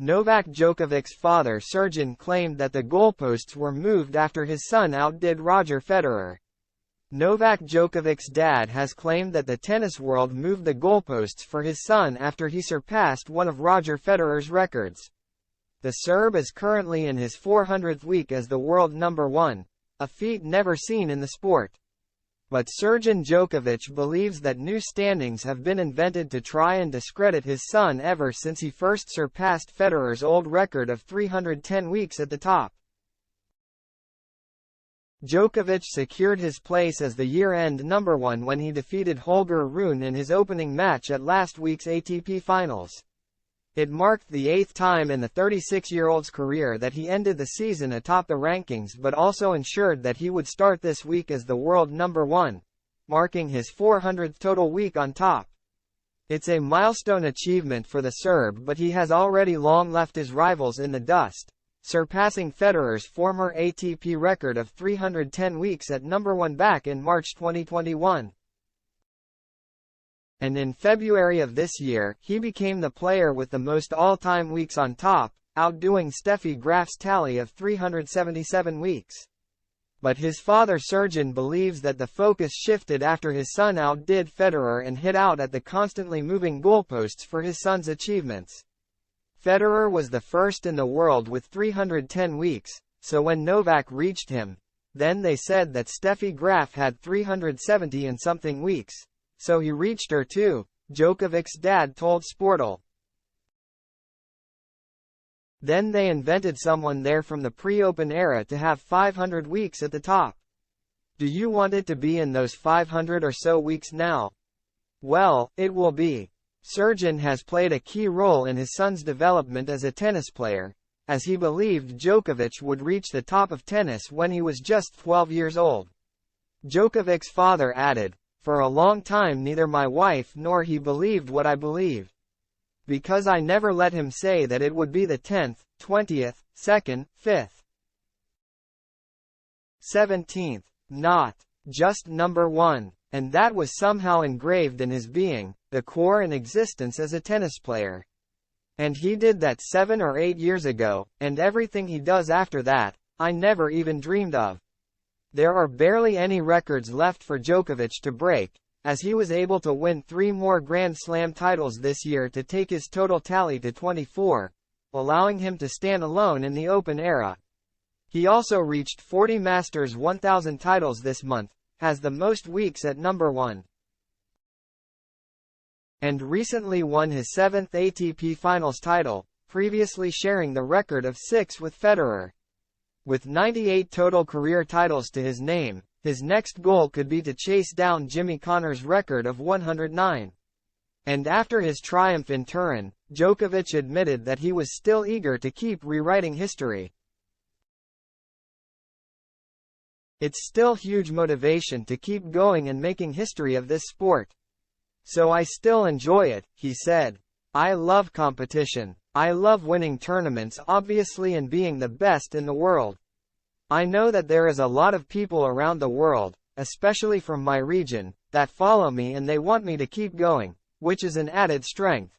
Novak Djokovic's father Sergen claimed that the goalposts were moved after his son outdid Roger Federer. Novak Djokovic's dad has claimed that the tennis world moved the goalposts for his son after he surpassed one of Roger Federer's records. The Serb is currently in his 400th week as the world number 1, a feat never seen in the sport. But Sergen Djokovic believes that new standings have been invented to try and discredit his son ever since he first surpassed Federer's old record of 310 weeks at the top. Djokovic secured his place as the year-end number 1 when he defeated Holger Rune in his opening match at last week's ATP Finals. It marked the 8th time in the 36-year-old's career that he ended the season atop the rankings, but also ensured that he would start this week as the world number 1, marking his 400th total week on top. It's a milestone achievement for the Serb, but he has already long left his rivals in the dust, surpassing Federer's former ATP record of 310 weeks at number 1 back in March 2021. And in February of this year, he became the player with the most all-time weeks on top, outdoing Steffi Graf's tally of 377 weeks. But his father Sergen believes that the focus shifted after his son outdid Federer and hit out at the constantly moving goalposts for his son's achievements. Federer was the first in the world with 310 weeks, so when Novak reached him, then they said that Steffi Graf had 370 and something weeks. So he reached her too, Djokovic's dad told Sportal. Then they invented someone there from the pre-Open era to have 500 weeks at the top. Do you want it to be in those 500 or so weeks now? Well, it will be. Sergen has played a key role in his son's development as a tennis player, as he believed Djokovic would reach the top of tennis when he was just 12 years old. Djokovic's father added, "For a long time neither my wife nor he believed what I believed. Because I never let him say that it would be the 10th, 20th, 2nd, 5th, 17th, not just number 1. And that was somehow engraved in his being, the core and existence as a tennis player. And he did that 7 or 8 years ago, and everything he does after that, I never even dreamed of." There are barely any records left for Djokovic to break, as he was able to win 3 more Grand Slam titles this year to take his total tally to 24, allowing him to stand alone in the Open era. He also reached 40 Masters 1000 titles this month, has the most weeks at number 1. And recently won his 7th ATP Finals title, previously sharing the record of 6 with Federer. With 98 total career titles to his name, his next goal could be to chase down Jimmy Connors' record of 109. And after his triumph in Turin, Djokovic admitted that he was still eager to keep rewriting history. "It's still huge motivation to keep going and making history of this sport. So I still enjoy it," he said. "I love competition. I love winning tournaments obviously and being the best in the world. I know that there is a lot of people around the world, especially from my region, that follow me and they want me to keep going, which is an added strength."